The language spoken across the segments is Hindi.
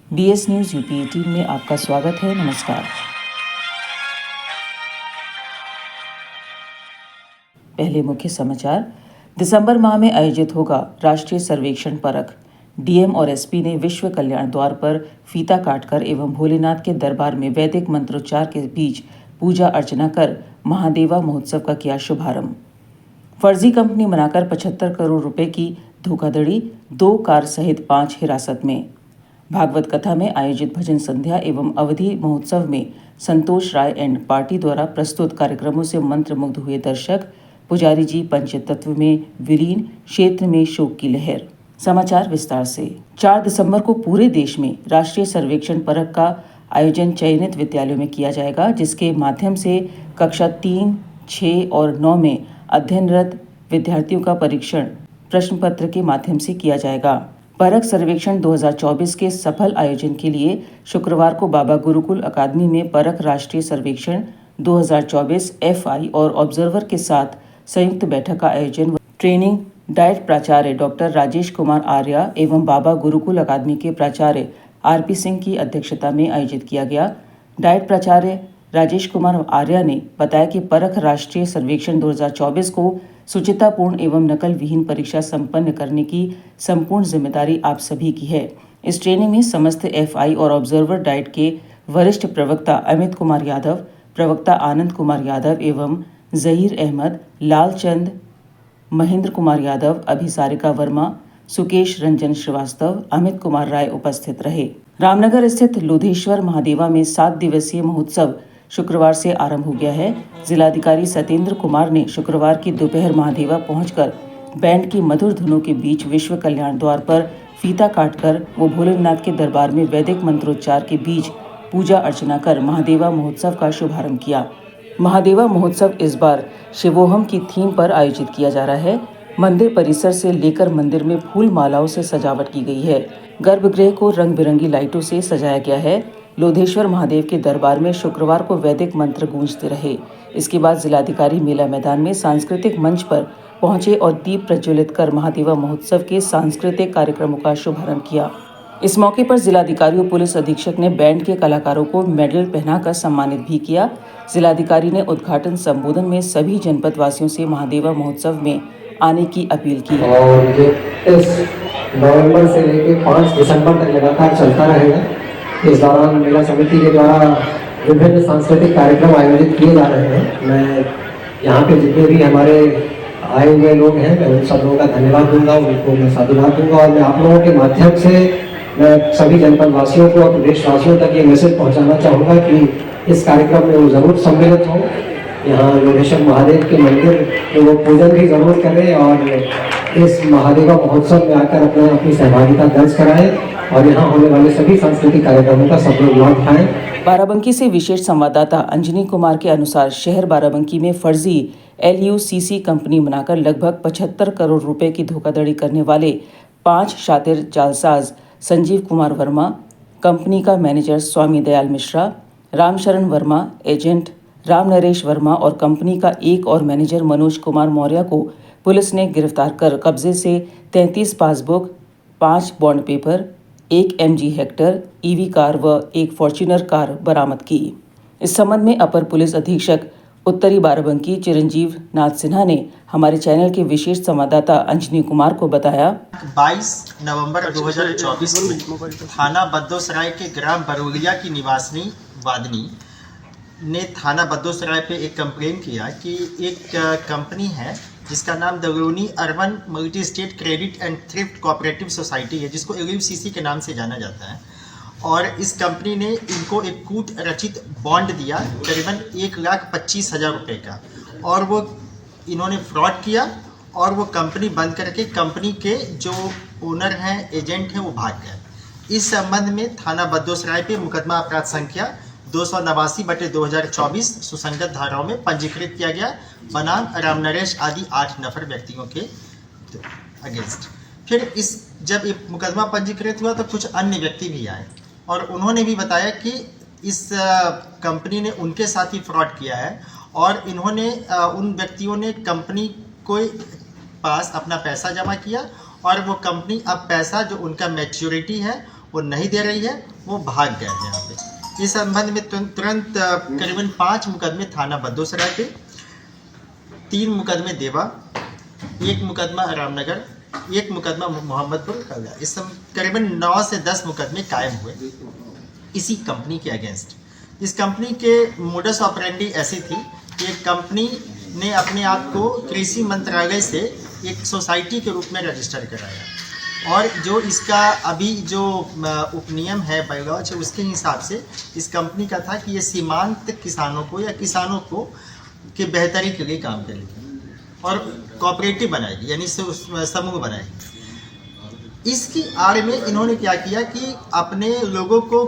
BS न्यूज यूपी 18 में आपका स्वागत है। नमस्कार। पहले मुख्य समाचार। दिसंबर माह में आयोजित होगा राष्ट्रीय सर्वेक्षण परख। डीएम और एसपी ने विश्व कल्याण द्वार पर फीता काटकर एवं भोलेनाथ के दरबार में वैदिक मंत्रोच्चार के बीच पूजा अर्चना कर महादेवा महोत्सव का किया शुभारंभ। फर्जी कंपनी बनाकर 75 करोड़ रुपए की धोखाधड़ी, 2 कार सहित 5 हिरासत में। भागवत कथा में आयोजित भजन संध्या एवं अवधि महोत्सव में संतोष राय एंड पार्टी द्वारा प्रस्तुत कार्यक्रमों से मंत्रमुग्ध हुए दर्शक। पुजारी जी पंचतत्व में विलीन, क्षेत्र में शोक की लहर। समाचार विस्तार से। 4 दिसंबर को पूरे देश में राष्ट्रीय सर्वेक्षण परख का आयोजन चयनित विद्यालयों में किया जाएगा, जिसके माध्यम से कक्षा 3, 6 और 9 में अध्ययनरत विद्यार्थियों का परीक्षण प्रश्न पत्र के माध्यम से किया जाएगा। परख सर्वेक्षण 2024 के सफल आयोजन के लिए शुक्रवार को बाबा गुरुकुल अकादमी में परख राष्ट्रीय सर्वेक्षण 2024 FI और ऑब्जर्वर के साथ संयुक्त बैठक का आयोजन ट्रेनिंग डाइट प्राचार्य डॉक्टर राजेश कुमार आर्या एवं बाबा गुरुकुल अकादमी के प्राचार्य RP सिंह की अध्यक्षता में आयोजित किया गया। डाइट प्राचार्य राजेश कुमार आर्या ने बताया कि परख राष्ट्रीय सर्वेक्षण 2024 को शुचितापूर्ण एवं नकल विहीन परीक्षा संपन्न करने की संपूर्ण जिम्मेदारी आप सभी की है। इस ट्रेनिंग में समस्त FI और ऑब्जर्वर डाइट के वरिष्ठ प्रवक्ता अमित कुमार यादव, प्रवक्ता आनंद कुमार यादव एवं जहीर अहमद, लालचंद, महेंद्र कुमार यादव, अभिसारिका वर्मा, सुकेश रंजन श्रीवास्तव, अमित कुमार राय उपस्थित रहे। रामनगर स्थित लोधेश्वर महादेवा में 7 दिवसीय महोत्सव शुक्रवार से आरंभ हो गया है। जिलाधिकारी सत्येंद्र कुमार ने शुक्रवार की दोपहर महादेवा पहुंचकर बैंड की मधुर धुनों के बीच विश्व कल्याण द्वार पर फीता काटकर वो भोलेनाथ के दरबार में वैदिक मंत्रोच्चार के बीच पूजा अर्चना कर महादेवा महोत्सव का शुभारंभ किया। महादेवा महोत्सव इस बार शिवोहम की थीम पर आयोजित किया जा रहा है। मंदिर परिसर से लेकर मंदिर में फूल मालाओं से सजावट की गई है। गर्भगृह को रंग बिरंगी लाइटों से सजाया गया है। लोधेश्वर महादेव के दरबार में शुक्रवार को वैदिक मंत्र गूंजते रहे। इसके बाद जिलाधिकारी मेला मैदान में सांस्कृतिक मंच पर पहुंचे और दीप प्रज्वलित कर महादेवा महोत्सव के सांस्कृतिक कार्यक्रमों का शुभारंभ किया। इस मौके पर जिलाधिकारी और पुलिस अधीक्षक ने बैंड के कलाकारों को मेडल पहनाकर सम्मानित भी किया। जिलाधिकारी ने उद्घाटन संबोधन में सभी जनपद वासियों से महादेवा महोत्सव में आने की अपील की। और ये इस नवंबर से लेकर 5 दिसंबर तक लगातार चलता रहेगा। इस दौरान मेला समिति के द्वारा विभिन्न सांस्कृतिक कार्यक्रम आयोजित किए जा रहे हैं। मैं यहाँ पे जितने भी हमारे आए हुए लोग हैं, मैं उन सब लोगों का धन्यवाद दूंगा, उनको मैं साधुवाद दूंगा और मैं आप लोगों के माध्यम से मैं सभी जनपद वासियों को और प्रदेशवासियों तक ये मैसेज पहुँचाना चाहूँगा कि इस कार्यक्रम में वो ज़रूर सम्मिलित हों। यहाँ लोधेश्वर महादेव के मंदिर में वो पूजन भी जरूर करें और इस महादेवा महोत्सव में आकर अपनी सहभागिता दर्ज कराएं और यहाँ होने वाले सभी सांस्कृतिक कार्यक्रमों का सब लोग लाभ उठाएं। बाराबंकी से विशेष संवाददाता अंजनी कुमार के अनुसार शहर बाराबंकी में फर्जी LUCC कंपनी बनाकर लगभग 75 करोड़ रुपए की धोखाधड़ी करने वाले 5 शातिर जालसाज संजीव कुमार वर्मा, कंपनी का मैनेजर स्वामी दयाल मिश्रा, रामशरण वर्मा, एजेंट राम नरेश वर्मा और कंपनी का एक और मैनेजर मनोज कुमार मौर्य को पुलिस ने गिरफ्तार कर कब्जे से 33 passbook, 5 bond paper, 1 MG Hector EV car व 1 फॉर्च्यूनर कार बरामद की। इस संबंध में अपर पुलिस अधीक्षक उत्तरी बाराबंकी चिरंजीव नाथ सिन्हा ने हमारे चैनल के विशेष संवाददाता अंजनी कुमार को बताया। 22 नवंबर 2024 में थाना बद्दोसराय के ग्राम बरोलिया की निवासिनी वादनी ने थाना बद्दोसराय पे एक कंप्लेन किया कि एक कंपनी है जिसका नाम दगरोनी urban multi state credit and thrift cooperative society है, जिसको LUCC के नाम से जाना जाता है। और इस कंपनी ने इनको एक कूट रचित बॉन्ड दिया करीबन 1,25,000 रुपये का, और वो इन्होंने फ्रॉड किया और वो कंपनी बंद करके कंपनी के जो ओनर हैं, एजेंट हैं, वो भाग गए। इस संबंध में थाना बद्दोसराय पे मुकदमा अपराध संख्या 289/2024 सुसंगत धाराओं में पंजीकृत किया गया बनाम राम नरेश आदि 8 नफर व्यक्तियों के अगेंस्ट। फिर इस जब ये मुकदमा पंजीकृत हुआ तो कुछ अन्य व्यक्ति भी आए और उन्होंने भी बताया कि इस कंपनी ने उनके साथ ही फ्रॉड किया है और इन्होंने उन व्यक्तियों ने कंपनी को पास अपना पैसा जमा किया और वो कंपनी अब पैसा जो उनका मैच्योरिटी है वो नहीं दे रही है, वो भाग गए हैं यहाँ पे। इस संबंध में तुरंत करीबन 5 मुकदमे थाना बद्दोसराय पे, 3 मुकदमे देवा, 1 मुकदमा रामनगर, 1 मुकदमा मोहम्मदपुर का गया। इस करीबन 9 से 10 मुकदमे कायम हुए इसी कंपनी के अगेंस्ट। इस कंपनी के मोडस ऑपरेंडी ऐसी थी कि कंपनी ने अपने आप को कृषि मंत्रालय से एक सोसाइटी के रूप में रजिस्टर कराया और जो इसका अभी जो उपनियम है बायोलॉज उसके हिसाब से इस कंपनी का था कि ये सीमांत किसानों को या किसानों को के बेहतरी के लिए काम करेगी और कोऑपरेटिव बनाएगी, यानी समूह बनाएगी। इसकी आड़ में इन्होंने क्या किया कि अपने लोगों को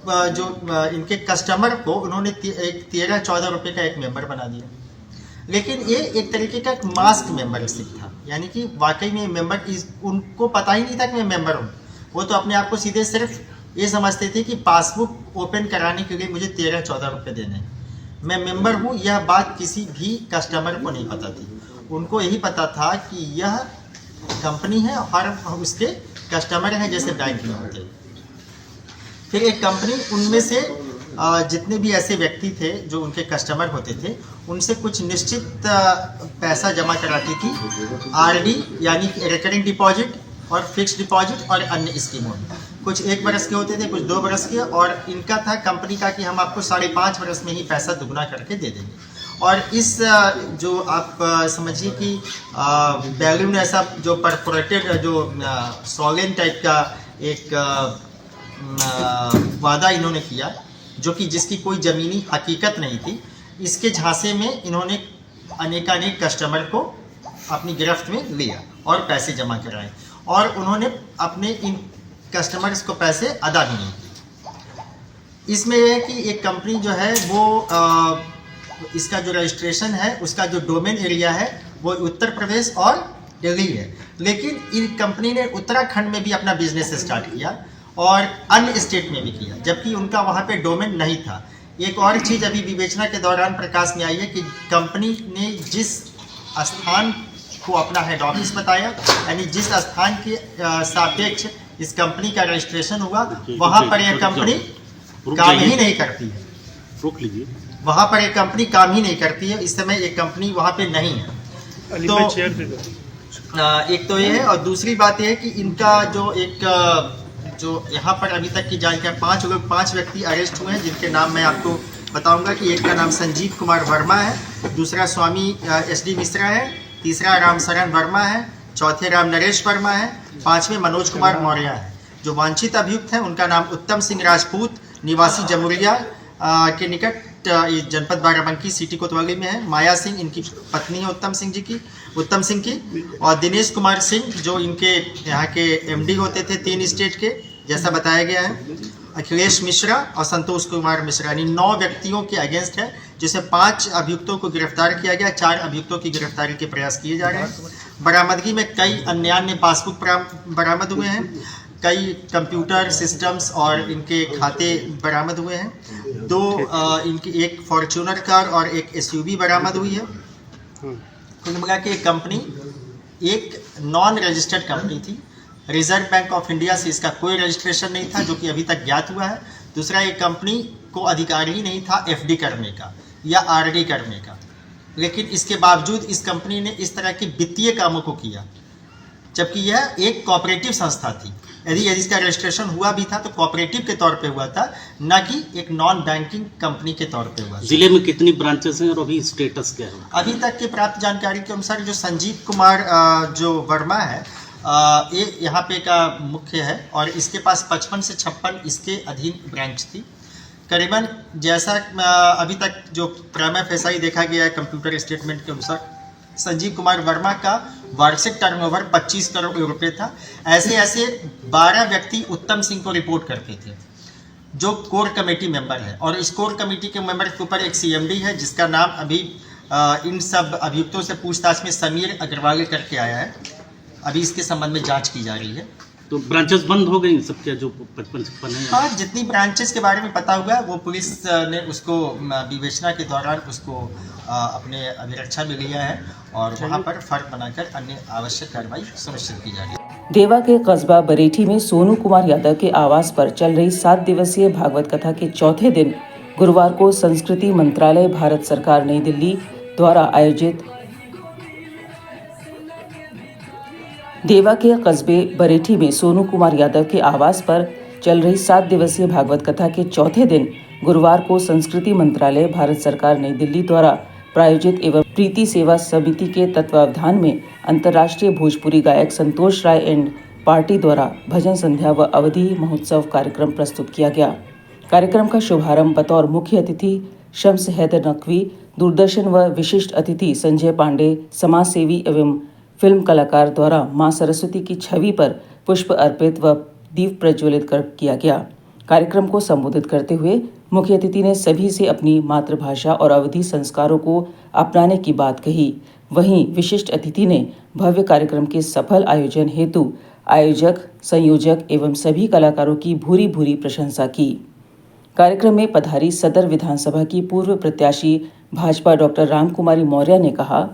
जो इनके कस्टमर को उन्होंने एक 13-14 रुपये का एक मेंबर बना दिया, लेकिन ये एक तरीके का एक मास्क मेंबरशिप था, यानी कि वाकई में मेंबर उनको पता ही नहीं था कि मैं मेंबर हूँ। वो तो अपने आप को सीधे सिर्फ ये समझते थे कि पासबुक ओपन कराने के लिए मुझे 13-14 रुपये देने हैं, मैं मेंबर हूँ। यह बात किसी भी कस्टमर को नहीं पता थी। उनको यही पता था कि यह कंपनी है और उसके कस्टमर हैं, जैसे बैंक में होते। फिर एक कंपनी उनमें से जितने भी ऐसे व्यक्ति थे जो उनके कस्टमर होते थे उनसे कुछ निश्चित पैसा जमा कराती थी, आरडी यानी रिकरिंग डिपॉजिट और फिक्स्ड डिपॉजिट और अन्य स्कीमों में। कुछ 1 बरस के होते थे, कुछ 2 बरस के, और इनका था कंपनी का कि हम आपको 5.5 बरस में ही पैसा दुगना करके दे देंगे। और इस जो आप समझिए कि बैलून ऐसा जो परफोरेटेड जो सॉलिन टाइप का एक वादा इन्होंने किया, जो कि जिसकी कोई ज़मीनी हकीकत नहीं थी, इसके झांसे में इन्होंने अनेकानेक कस्टमर को अपनी गिरफ्त में लिया और पैसे जमा कराए और उन्होंने अपने इन कस्टमर्स को पैसे अदा भी नहीं किए। इसमें यह है कि एक कंपनी जो है वो इसका जो रजिस्ट्रेशन है उसका जो डोमेन एरिया है वो उत्तर प्रदेश और दिल्ली है, लेकिन इन कंपनी ने उत्तराखंड में भी अपना बिजनेस स्टार्ट किया और अन्य स्टेट में भी किया, जबकि उनका वहाँ पे डोमेन नहीं था। एक और चीज़ अभी विवेचना के दौरान प्रकाश में आई है कि कंपनी ने जिस स्थान को अपना हेड ऑफिस बताया, यानी जिस स्थान के सापेक्ष इस कंपनी का रजिस्ट्रेशन हुआ, वहाँ पर यह कंपनी काम ही नहीं करती है। रोक लीजिए। वहाँ पर एक कंपनी काम ही नहीं करती है। इस समय एक कंपनी वहाँ पे नहीं है। तो एक तो ये है, और दूसरी बात यह है कि इनका जो यहाँ पर अभी तक की जानकारी 5 व्यक्ति अरेस्ट हुए हैं, जिनके नाम मैं आपको बताऊंगा कि एक का नाम संजीव कुमार वर्मा है, दूसरा स्वामी SD मिश्रा है, तीसरा रामशरण वर्मा है, चौथे राम नरेश वर्मा है, 5वें मनोज कुमार मौर्य है। जो वांछित अभियुक्त हैं उनका नाम उत्तम सिंह राजपूत, निवासी जमुरिया के निकट जनपद बाराबंकी सिटी कोतवाली में है। माया सिंह इनकी पत्नी है उत्तम सिंह की, और दिनेश कुमार सिंह जो इनके यहाँ के MD होते थे 3 स्टेट के, जैसा बताया गया है। अखिलेश मिश्रा और संतोष कुमार मिश्रा, यानी 9 व्यक्तियों के अगेंस्ट है, जिसे 5 अभियुक्तों को गिरफ्तार किया गया। 4 अभियुक्तों की गिरफ्तारी के प्रयास किए जा रहे हैं। बरामदगी में कई अन्य पासबुक बरामद हुए हैं, कई कंप्यूटर सिस्टम्स और इनके खाते बरामद हुए हैं। 2 इनकी एक फॉर्च्यूनर कार और एक SUV बरामद हुई है। कुल मिला के एक कंपनी एक नॉन रजिस्टर्ड कंपनी थी। रिजर्व बैंक ऑफ इंडिया से इसका कोई रजिस्ट्रेशन नहीं था, जो कि अभी तक ज्ञात हुआ है। दूसरा, एक कंपनी को अधिकार ही नहीं था FD करने का या RD करने का, लेकिन इसके बावजूद इस कंपनी ने इस तरह के वित्तीय कामों को किया, जबकि यह एक कोऑपरेटिव संस्था थी। यदि इसका रजिस्ट्रेशन हुआ भी था तो कोऑपरेटिव के तौर पे हुआ था, न कि एक नॉन बैंकिंग कंपनी के तौर पे हुआ था। जिले में कितनी ब्रांचेस हैं और अभी स्टेटस क्या है? अभी तक के प्राप्त जानकारी के अनुसार जो संजीव कुमार जो वर्मा है, ये यहाँ पे का मुख्य है और इसके पास 55 से 56 इसके अधीन ब्रांच थी। करीबन जैसा अभी तक जो प्राइमा फेसाई देखा गया है कंप्यूटर स्टेटमेंट के अनुसार, संजीव कुमार वर्मा का वार्षिक टर्नओवर 25 करोड़ रुपए था। ऐसे 12 व्यक्ति उत्तम सिंह को रिपोर्ट करते थे, जो कोर कमेटी मेंबर है, और इस कोर कमेटी के मेंबर के ऊपर एक CMD है, जिसका नाम अभी इन सब अभियुक्तों से पूछताछ में समीर अग्रवाल करके आया है। अभी इसके संबंध में जांच की जा रही है। तो ब्रांचेस बंद हो गई सब क्या, जो 55 है? हाँ, जितनी ब्रांचेस के बारे में पता हुआ है वो पुलिस ने उसको विवेचना के दौरान उसको अपने अभिरक्षा में लिया है और वहाँ पर फर्क बनाकर अन्य आवश्यक कार्रवाई सुनिश्चित की जा रही है। देवा के कस्बा बरेठी में सोनू कुमार यादव के आवास पर चल रही 7 दिवसीय भागवत कथा के चौथे दिन गुरुवार को संस्कृति मंत्रालय भारत सरकार नई दिल्ली द्वारा आयोजित देवा के कस्बे बरेठी में सोनू कुमार यादव के आवास पर चल रही 7 दिवसीय भागवत कथा के चौथे दिन गुरुवार को संस्कृति मंत्रालय भारत सरकार नई दिल्ली द्वारा प्रायोजित एवं प्रीति सेवा समिति के तत्वावधान में अंतर्राष्ट्रीय भोजपुरी गायक संतोष राय एंड पार्टी द्वारा भजन संध्या व अवधि महोत्सव कार्यक्रम प्रस्तुत किया गया। कार्यक्रम का शुभारंभ बतौर मुख्य अतिथि शम्स हैदर नकवी, दूरदर्शन व विशिष्ट अतिथि संजय पांडे, समाज सेवी एवं फिल्म कलाकार द्वारा मां सरस्वती की छवि पर पुष्प अर्पित व दीप प्रज्वलित कर किया गया। कार्यक्रम को संबोधित करते हुए मुख्य अतिथि ने सभी से अपनी मातृभाषा और अवधि संस्कारों को अपनाने की बात कही। वहीं विशिष्ट अतिथि ने भव्य कार्यक्रम के सफल आयोजन हेतु आयोजक, संयोजक एवं सभी कलाकारों की भूरी भूरी प्रशंसा की। कार्यक्रम में पधारी सदर विधानसभा की पूर्व प्रत्याशी भाजपा डॉक्टर रामकुमारी मौर्य ने कहा,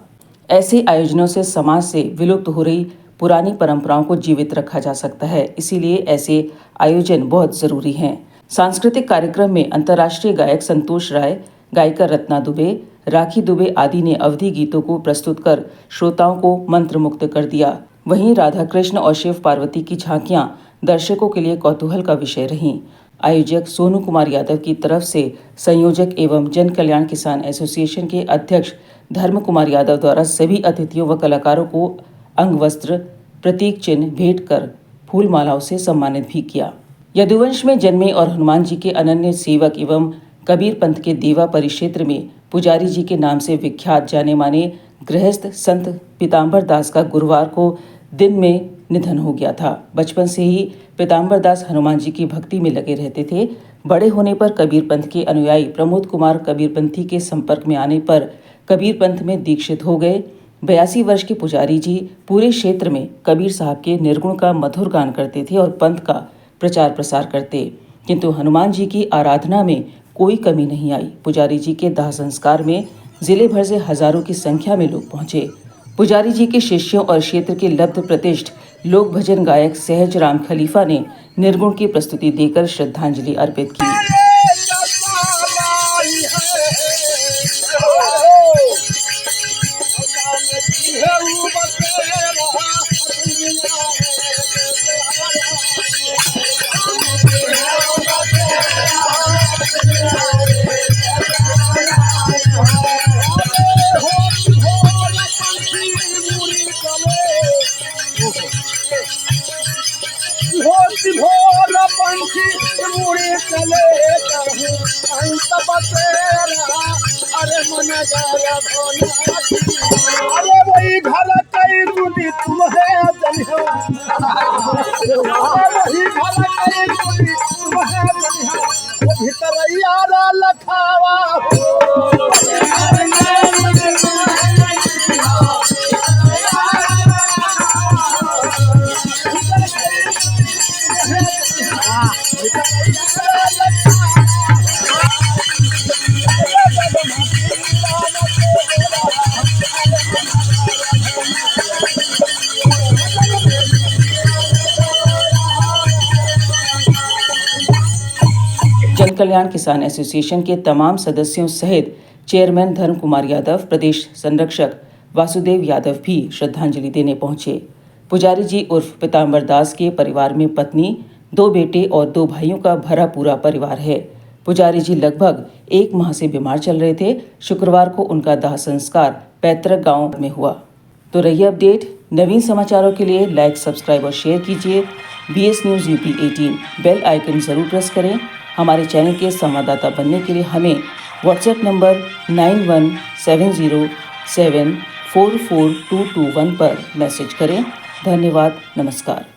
ऐसे आयोजनों से समाज से विलुप्त हो रही पुरानी परंपराओं को जीवित रखा जा सकता है, इसीलिए ऐसे आयोजन बहुत जरूरी हैं। सांस्कृतिक कार्यक्रम में अंतर्राष्ट्रीय गायक संतोष राय, गायिका रत्ना दुबे, राखी दुबे आदि ने अवधि गीतों को प्रस्तुत कर श्रोताओं को मंत्रमुग्ध कर दिया। वहीं राधा कृष्ण और शिव पार्वती की झांकियां दर्शकों के लिए कौतूहल का विषय रहीं। आयोजक सोनू कुमार यादव की तरफ से संयोजक एवं जन कल्याण किसान एसोसिएशन के अध्यक्ष धर्म कुमार यादव द्वारा सभी अतिथियों व कलाकारों को अंग वस्त्र, प्रतीक चिन्ह भेंट कर फूल मालाओं से सम्मानित भी किया। यदुवंश में जन्मे और हनुमान जी के अनन्य सेवक एवं कबीर पंथ के देवा परिक्षेत्र में पुजारी जी के नाम से विख्यात जाने माने गृहस्थ संत पीताम्बर दास का गुरुवार को दिन में निधन हो गया था। बचपन से ही पीताम्बर दास हनुमान जी की भक्ति में लगे रहते थे। बड़े होने पर कबीर पंथ के अनुयायी प्रमोद कुमार कबीरपंथी के संपर्क में आने पर कबीर पंथ में दीक्षित हो गए। 82 वर्ष के पुजारी जी पूरे क्षेत्र में कबीर साहब के निर्गुण का मधुर गान करते थे और पंथ का प्रचार प्रसार करते, किंतु हनुमान जी की आराधना में कोई कमी नहीं आई। पुजारी जी के दाह संस्कार में जिले भर से हजारों की संख्या में लोग पहुंचे। पुजारी जी के शिष्यों और क्षेत्र के लब्ध प्रतिष्ठ लोक भजन गायक सहज राम खलीफा ने निर्गुण की प्रस्तुति देकर श्रद्धांजलि अर्पित की। अरे मन अरे वही घर कई दूधी तुम है वही घर कई दूधी तुम है भीतर यारा लखावा जन कल्याण किसान एसोसिएशन के तमाम सदस्यों सहित चेयरमैन धर्म कुमार यादव, प्रदेश संरक्षक वासुदेव यादव भी श्रद्धांजलि देने पहुंचे। पुजारी जी उर्फ पीताम्बर दास के परिवार में पत्नी, 2 बेटे और 2 भाइयों का भरा पूरा परिवार है। पुजारी जी लगभग 1 माह से बीमार चल रहे थे। शुक्रवार को उनका दाह संस्कार पैतृक गांव में हुआ। तो रही अपडेट। नवीन समाचारों के लिए लाइक, सब्सक्राइब और शेयर कीजिए। BS news UP 18 bell icon जरूर प्रेस करें। हमारे चैनल के संवाददाता बनने के लिए हमें व्हाट्सएप नंबर 9170744221 पर मैसेज करें। धन्यवाद। नमस्कार।